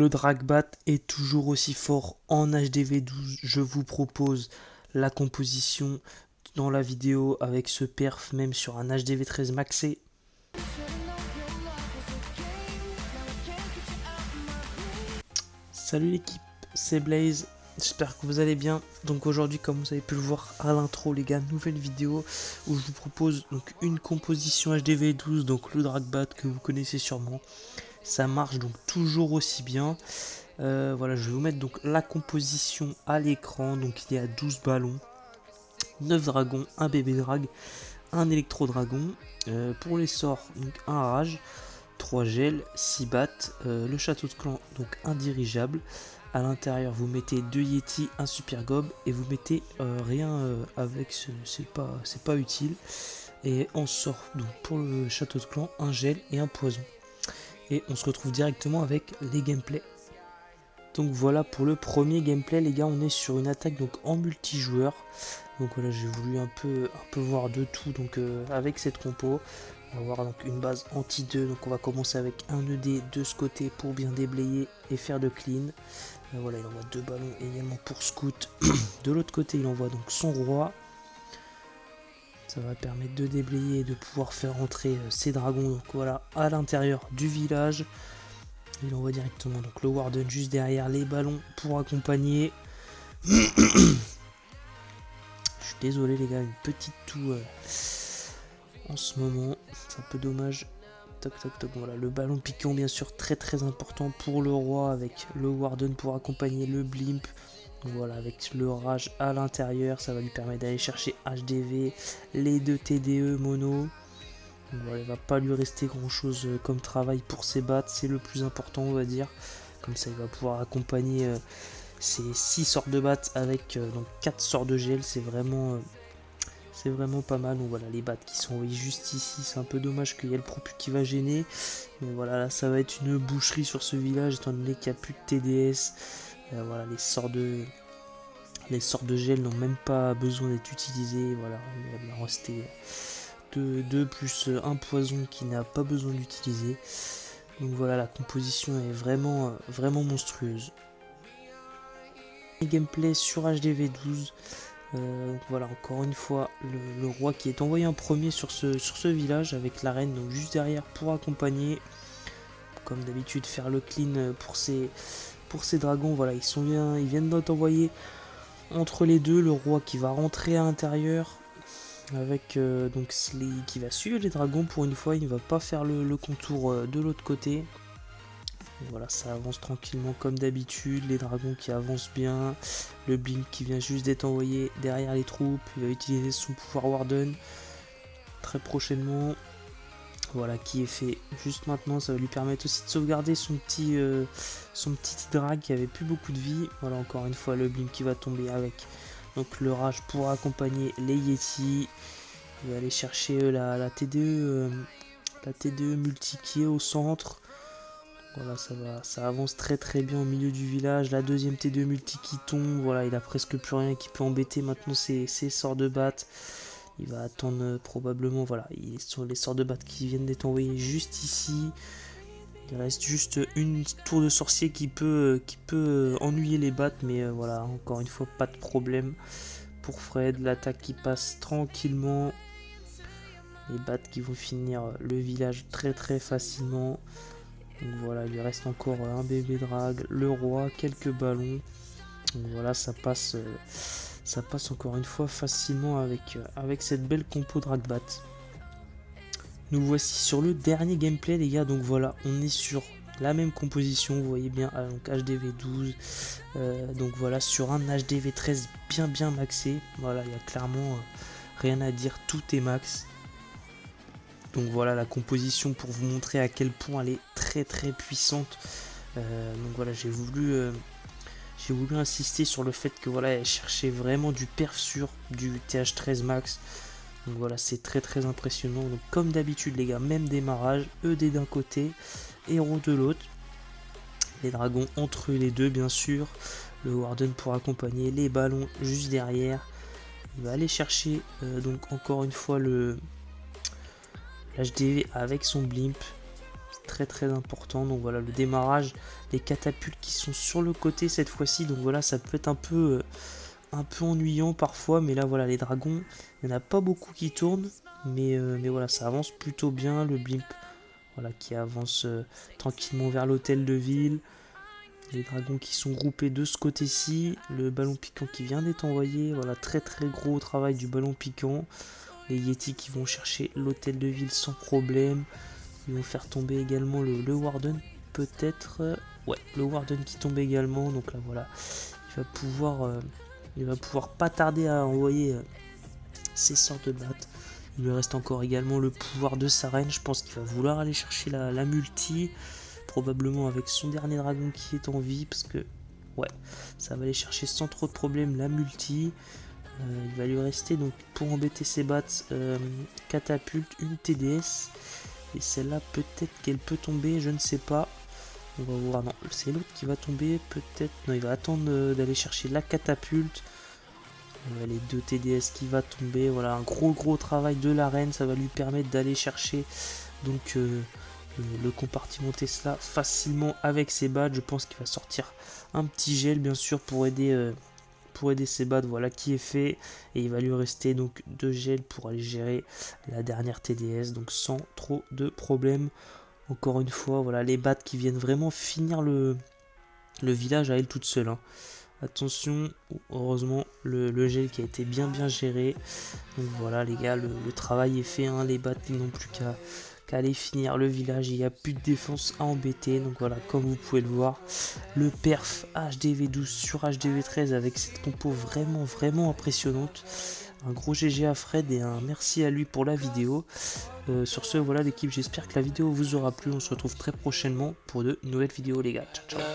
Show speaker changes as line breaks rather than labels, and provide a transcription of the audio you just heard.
Le Dragbat est toujours aussi fort en HDV12. Je vous propose la composition dans la vidéo avec ce perf même sur un HDV13 maxé. Salut l'équipe, c'est Blaze, j'espère que vous allez bien. Donc aujourd'hui, comme vous avez pu le voir à l'intro les gars, nouvelle vidéo où je vous propose donc une composition HDV12, donc le Dragbat que vous connaissez sûrement. Ça marche donc toujours aussi bien. Voilà, je vais vous mettre donc la composition à l'écran. Donc il y a 12 ballons, 9 dragons, un bébé drag, un électro dragon. Pour les sorts, donc un rage, 3 gels, 6 battes, le château de clan, donc un dirigeable. À l'intérieur, vous mettez 2 Yeti, un super gob et vous mettez rien avec ce, c'est pas utile. Et on sort donc pour le château de clan un gel et un poison. Et on se retrouve directement avec les gameplays. Donc voilà pour le premier gameplay les gars, on est sur une attaque donc en multijoueur. Donc voilà, j'ai voulu un peu voir de tout donc avec cette compo. On va voir donc une base anti-2, donc on va commencer avec un ED de ce côté pour bien déblayer et faire de clean. Voilà, il envoie 2 ballons également pour scout. De l'autre côté il envoie donc son roi. Ça va permettre de déblayer et de pouvoir faire rentrer ses dragons donc voilà à l'intérieur du village. Il envoie directement donc le Warden juste derrière les ballons pour accompagner. Je suis désolé les gars, une petite toux en ce moment, c'est un peu dommage. Toc toc toc, voilà le ballon piquant bien sûr très important pour le roi avec le Warden pour accompagner le blimp. Donc voilà, avec le rage à l'intérieur, ça va lui permettre d'aller chercher HDV, les 2 TDE mono. Donc voilà, il va pas lui rester grand chose comme travail pour ses battes, c'est le plus important on va dire. Comme ça il va pouvoir accompagner ces 6 sortes de battes avec donc 4 sorts de gel, c'est vraiment pas mal. Donc voilà les battes qui sont envoyées juste ici, c'est un peu dommage qu'il y ait le propu qui va gêner. Mais voilà, là ça va être une boucherie sur ce village étant donné qu'il n'y a plus de TDS. Voilà, les sorts de gel n'ont même pas besoin d'être utilisés. Voilà, il va rester 2 plus un poison qui n'a pas besoin d'utiliser. Donc voilà, la composition est vraiment monstrueuse. Gameplay sur HDV12. Donc voilà, encore une fois, le roi qui est envoyé en premier sur ce village avec la reine donc juste derrière pour accompagner. Comme d'habitude, faire le clean pour ces dragons. Voilà, ils viennent d'être envoyés entre les deux. Le roi qui va rentrer à l'intérieur avec donc qui va suivre les dragons pour une fois. Il ne va pas faire le contour de l'autre côté. Voilà, ça avance tranquillement comme d'habitude, les dragons qui avancent bien, le blink qui vient juste d'être envoyé derrière les troupes, il va utiliser son pouvoir Warden très prochainement. Voilà qui est fait juste maintenant, ça va lui permettre aussi de sauvegarder son petit drag qui avait plus beaucoup de vie. Voilà, encore une fois le blink qui va tomber avec donc le rage pour accompagner les Yeti. Il va aller chercher la TDE multi qui est au centre. Voilà, ça avance très bien au milieu du village. La deuxième T2 multi qui tombe. Voilà, il a presque plus rien qui peut embêter maintenant ses sorts de batte. Il va attendre probablement. Voilà, ils sont les sorts de batte qui viennent d'être envoyés juste ici. Il reste juste une tour de sorcier qui peut ennuyer les battes. Mais voilà, encore une fois, pas de problème pour Fred. L'attaque qui passe tranquillement. Les battes qui vont finir le village très facilement. Donc voilà, il lui reste encore un bébé drag, le roi, quelques ballons. Donc voilà, ça passe encore une fois facilement avec cette belle compo Dragbat. Nous voici sur le dernier gameplay les gars. Donc voilà, on est sur la même composition, vous voyez bien, donc HDV12. Donc voilà, sur un HDV13 bien maxé. Voilà, il n'y a clairement rien à dire, tout est max. Donc voilà la composition pour vous montrer à quel point elle est très puissante. Donc voilà, j'ai voulu insister sur le fait que voilà, elle cherchait vraiment du perf sur du TH13 max. Donc voilà, c'est très impressionnant. Donc comme d'habitude les gars, même démarrage, ED d'un côté, héros de l'autre. Les dragons entre les deux bien sûr. Le Warden pour accompagner, les ballons juste derrière. Il va aller chercher donc encore une fois l'HDV avec son blimp. très très important. Donc voilà, le démarrage, les catapultes qui sont sur le côté cette fois-ci, donc voilà, ça peut être un peu ennuyant parfois, mais là voilà, les dragons, il n'y en a pas beaucoup qui tournent, mais voilà, ça avance plutôt bien. Le blimp, voilà, qui avance tranquillement vers l'hôtel de ville. Les dragons qui sont groupés de ce côté-ci, le ballon piquant qui vient d'être envoyé, voilà, très très gros travail du ballon piquant. Les Yeti qui vont chercher l'hôtel de ville sans problème. Ils vont faire tomber également le Warden, peut-être. Ouais, le Warden qui tombe également. Donc là, voilà, il va pouvoir pas tarder à envoyer ses sorts de batte. Il lui reste encore également le pouvoir de sa reine. Je pense qu'il va vouloir aller chercher la multi. Probablement avec son dernier dragon qui est en vie. Parce que, ouais, ça va aller chercher sans trop de problème la multi. Il va lui rester donc pour embêter ses battes catapulte, une TDS. Et celle-là, peut-être qu'elle peut tomber, je ne sais pas. On va voir. Non, c'est l'autre qui va tomber, peut-être. Non, il va attendre d'aller chercher la catapulte. Les deux TDS qui va tomber. Voilà, un gros travail de l'arène. Ça va lui permettre d'aller chercher donc le compartiment Tesla facilement avec ses badges. Je pense qu'il va sortir un petit gel, bien sûr, pour aider ses badges, voilà qui est fait, et il va lui rester donc 2 gels pour aller gérer la dernière TDS, donc sans trop de problèmes. Encore une fois, voilà les badges qui viennent vraiment finir le village à elle toute seule, hein. Attention, heureusement le gel qui a été bien géré. Donc voilà les gars, le travail est fait, hein. Les badges n'ont plus qu'à aller finir le village, il n'y a plus de défense à embêter. Donc voilà, comme vous pouvez le voir, le perf HDV12 sur HDV13 avec cette compo vraiment impressionnante. Un gros GG à Fred et un merci à lui pour la vidéo. Sur ce, voilà l'équipe, j'espère que la vidéo vous aura plu. On se retrouve très prochainement pour de nouvelles vidéos les gars. Ciao ciao.